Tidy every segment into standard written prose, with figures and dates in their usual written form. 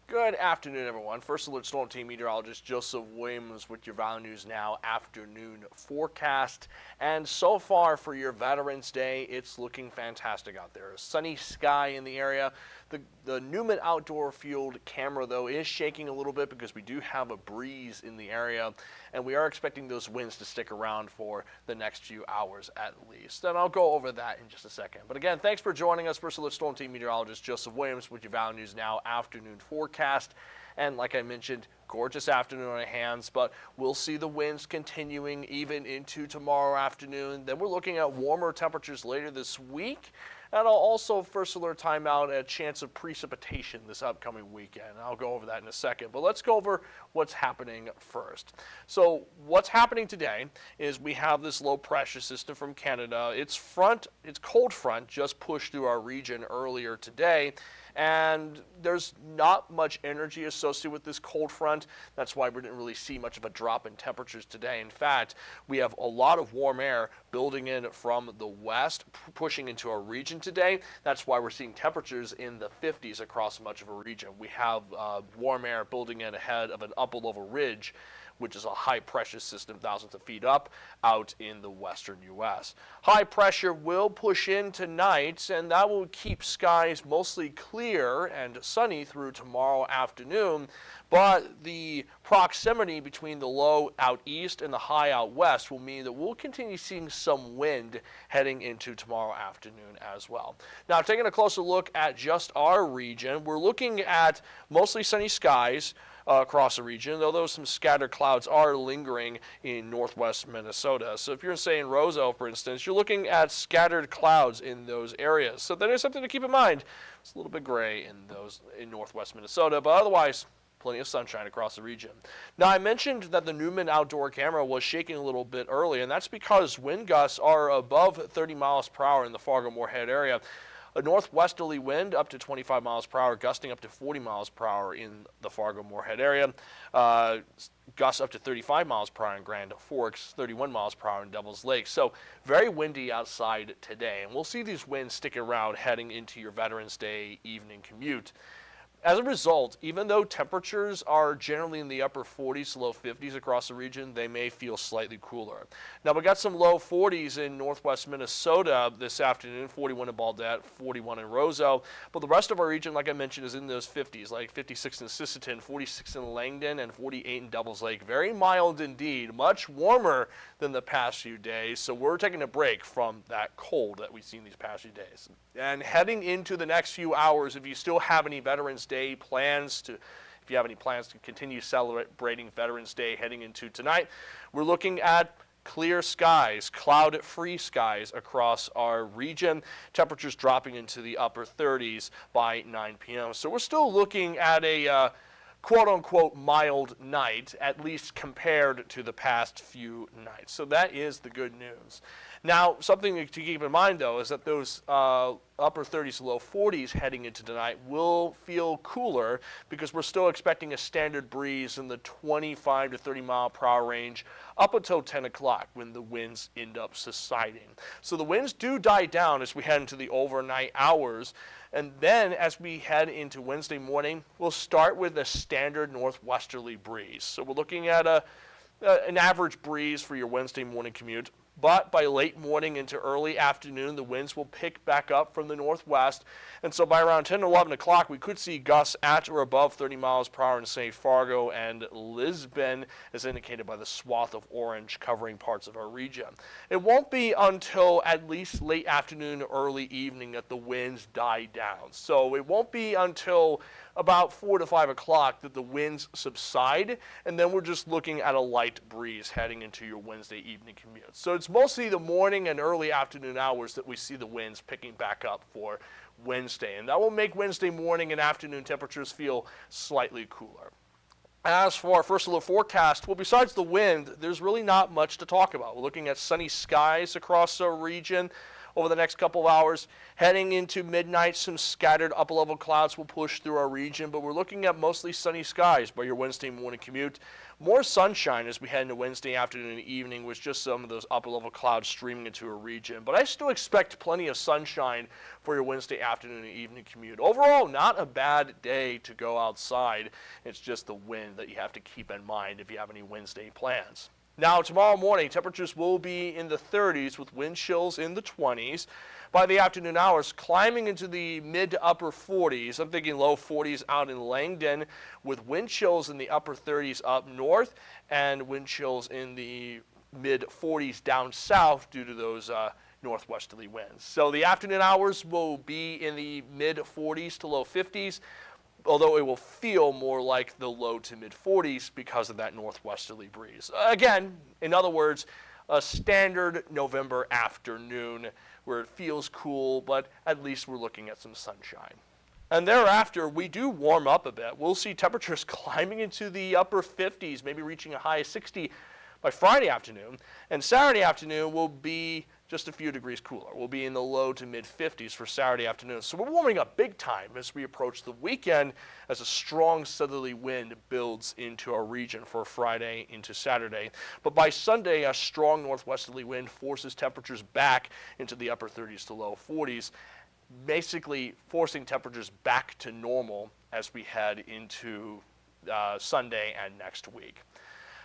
Good afternoon, everyone. First Alert Storm Team meteorologist Joseph Williams with your Valley News Now afternoon forecast. And so far for your Veterans Day, it's looking fantastic out there. A sunny sky in the area. The Newman Outdoor Field camera, though, is shaking a little bit because we do have a breeze in the area, and we are expecting those winds to stick around for the next few hours at least. And I'll go over that in just a second. But again, thanks for joining us. First Alert Storm Team meteorologist Joseph Williams with your Valley News Now afternoon forecast. And like I mentioned, gorgeous afternoon on our hands, but we'll see the winds continuing even into tomorrow afternoon. Then we're looking at warmer temperatures later this week. And I'll also first alert timeout a chance of precipitation this upcoming weekend. I'll go over that in a second, but let's go over what's happening first. So what's happening today is we have this low pressure system from Canada. Its cold front just pushed through our region earlier today, and there's not much energy associated with this cold front. That's why we didn't really see much of a drop in temperatures today. In fact, we have a lot of warm air building in from the west, pushing into our region today. That's why we're seeing temperatures in the 50s across much of our region. We have warm air building in ahead of an upper level ridge, which is a high pressure system thousands of feet up out in the western U.S. High pressure will push in tonight, and that will keep skies mostly clear and sunny through tomorrow afternoon, but the proximity between the low out east and the high out west will mean that we'll continue seeing some wind heading into tomorrow afternoon as well. Now, taking a closer look at just our region, we're looking at mostly sunny skies across the region, although some scattered clouds are lingering in northwest Minnesota. So if you're saying Roseau, for instance, you're looking at scattered clouds in those areas. So that is something to keep in mind. It's a little bit gray in northwest Minnesota, but otherwise plenty of sunshine across the region. Now, I mentioned that the Newman outdoor camera was shaking a little bit early, and that's because wind gusts are above 30 miles per hour in the Fargo-Moorhead area. A northwesterly wind up to 25 miles per hour, gusting up to 40 miles per hour in the Fargo-Moorhead area. Gusts up to 35 miles per hour in Grand Forks, 31 miles per hour in Devil's Lake. So very windy outside today, and we'll see these winds stick around heading into your Veterans Day evening commute. As a result, even though temperatures are generally in the upper 40s to low 50s across the region, they may feel slightly cooler. Now, we got some low 40s in northwest Minnesota this afternoon, 41 in Baudette, 41 in Roseau. But the rest of our region, like I mentioned, is in those 50s, like 56 in Sisseton, 46 in Langdon, and 48 in Devil's Lake. Very mild indeed, much warmer than the past few days. So we're taking a break from that cold that we've seen these past few days. And heading into the next few hours, if you still have any Veterans Day plans if you have any plans to continue celebrating Veterans Day heading into tonight, we're looking at clear skies, cloud-free skies across our region. Temperatures dropping into the upper 30s by 9 p.m. So we're still looking at a quote-unquote mild night, at least compared to the past few nights. So that is the good news. Now, something to keep in mind, though, is that those upper 30s to low 40s heading into tonight will feel cooler because we're still expecting a standard breeze in the 25 to 30 mile per hour range up until 10 o'clock when the winds end up subsiding. So the winds do die down as we head into the overnight hours. And then as we head into Wednesday morning, we'll start with a standard northwesterly breeze. So we're looking at an average breeze for your Wednesday morning commute. But by late morning into early afternoon, the winds will pick back up from the northwest. And so by around 10 or 11 o'clock, we could see gusts at or above 30 miles per hour in, say, Fargo and Lisbon, as indicated by the swath of orange covering parts of our region. It won't be until at least late afternoon, early evening that the winds die down. So it won't be until about 4 to 5 o'clock that the winds subside, and then we're just looking at a light breeze heading into your Wednesday evening commute. So it's mostly the morning and early afternoon hours that we see the winds picking back up for Wednesday, and that will make Wednesday morning and afternoon temperatures feel slightly cooler. As for our first alert forecast, well, besides the wind, there's really not much to talk about. We're looking at sunny skies across our region. over the next couple of hours. Heading into midnight, some scattered upper-level clouds will push through our region, but we're looking at mostly sunny skies by your Wednesday morning commute. More sunshine as we head into Wednesday afternoon and evening with just some of those upper-level clouds streaming into our region. But I still expect plenty of sunshine for your Wednesday afternoon and evening commute. Overall, not a bad day to go outside. It's just the wind that you have to keep in mind if you have any Wednesday plans. Now, tomorrow morning, temperatures will be in the 30s with wind chills in the 20s. By the afternoon hours, climbing into the mid to upper 40s. I'm thinking low 40s out in Langdon with wind chills in the upper 30s up north and wind chills in the mid 40s down south due to those northwesterly winds. So the afternoon hours will be in the mid 40s to low 50s. Although it will feel more like the low to mid 40s because of that northwesterly breeze. Again, in other words, a standard November afternoon where it feels cool, but at least we're looking at some sunshine. And thereafter, we do warm up a bit. We'll see temperatures climbing into the upper 50s, maybe reaching a high of 60 by Friday afternoon. And Saturday afternoon will be just a few degrees cooler. We'll be in the low to mid 50s for Saturday afternoon. So we're warming up big time as we approach the weekend as a strong southerly wind builds into our region for Friday into Saturday. But by Sunday, a strong northwesterly wind forces temperatures back into the upper 30s to low 40s, basically forcing temperatures back to normal as we head into Sunday and next week.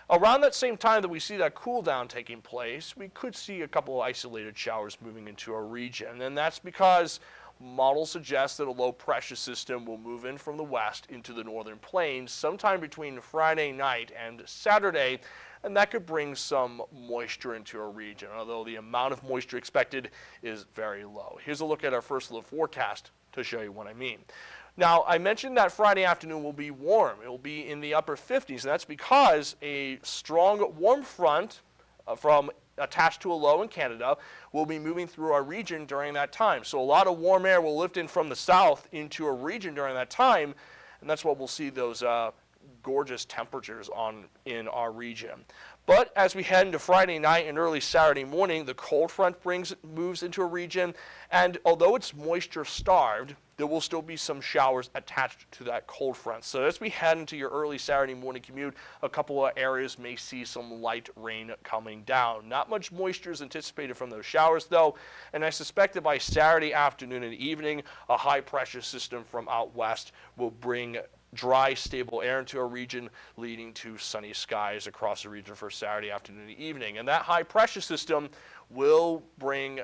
Around that same time that we see that cool down taking place, we could see a couple of isolated showers moving into our region. And that's because models suggest that a low pressure system will move in from the west into the northern plains sometime between Friday night and Saturday. And that could bring some moisture into our region, although the amount of moisture expected is very low. Here's a look at our first look forecast to show you what I mean. Now, I mentioned that Friday afternoon will be warm. It will be in the upper 50s, and that's because a strong warm front from attached to a low in Canada will be moving through our region during that time. So a lot of warm air will lift in from the south into a region during that time, and that's what we'll see those gorgeous temperatures in our region. But as we head into Friday night and early Saturday morning, the cold front moves into a region, and although it's moisture starved, there will still be some showers attached to that cold front. So as we head into your early Saturday morning commute, a couple of areas may see some light rain coming down. Not much moisture is anticipated from those showers though, and I suspect that by Saturday afternoon and evening, a high pressure system from out west will bring dry, stable air into our region, leading to sunny skies across the region for Saturday afternoon and evening. And that high pressure system will bring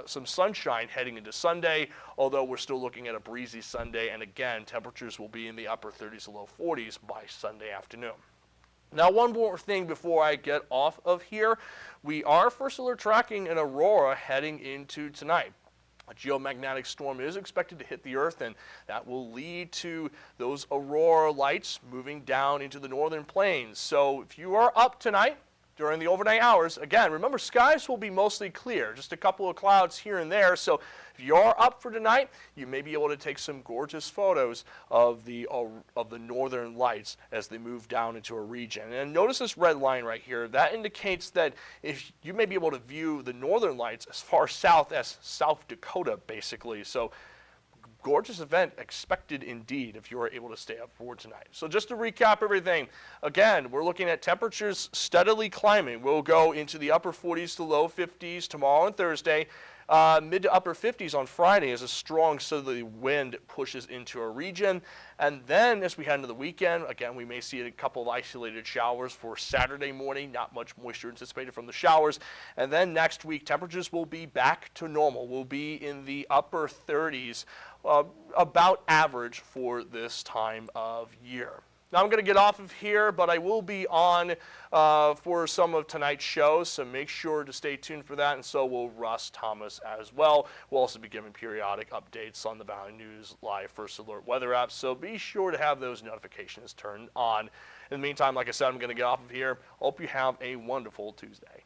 some sunshine heading into Sunday, although we're still looking at a breezy Sunday. And again, temperatures will be in the upper 30s to low 40s by Sunday afternoon. Now, one more thing before I get off of here. We are first alert tracking an aurora heading into tonight. A geomagnetic storm is expected to hit the Earth, and that will lead to those aurora lights moving down into the northern plains. So if you are up tonight during the overnight hours, again, remember skies will be mostly clear, just a couple of clouds here and there. So if you're up for tonight, you may be able to take some gorgeous photos of the northern lights as they move down into a region. And notice this red line right here. That indicates that if you may be able to view the northern lights as far south as South Dakota, basically. So gorgeous event expected indeed if you are able to stay up for tonight. So just to recap everything, again, we're looking at temperatures steadily climbing. We'll go into the upper 40s to low 50s tomorrow and Thursday. Mid to upper 50s on Friday as a strong southerly wind pushes into our region. And then as we head into the weekend, again, we may see a couple of isolated showers for Saturday morning. Not much moisture anticipated from the showers. And then next week, temperatures will be back to normal. We'll be in the upper 30s, about average for this time of year. Now I'm going to get off of here, but I will be on for some of tonight's shows, so make sure to stay tuned for that, and so will Russ Thomas as well. We'll also be giving periodic updates on the Valley News Live First Alert weather app, so be sure to have those notifications turned on. In the meantime, like I said, I'm going to get off of here. Hope you have a wonderful Tuesday.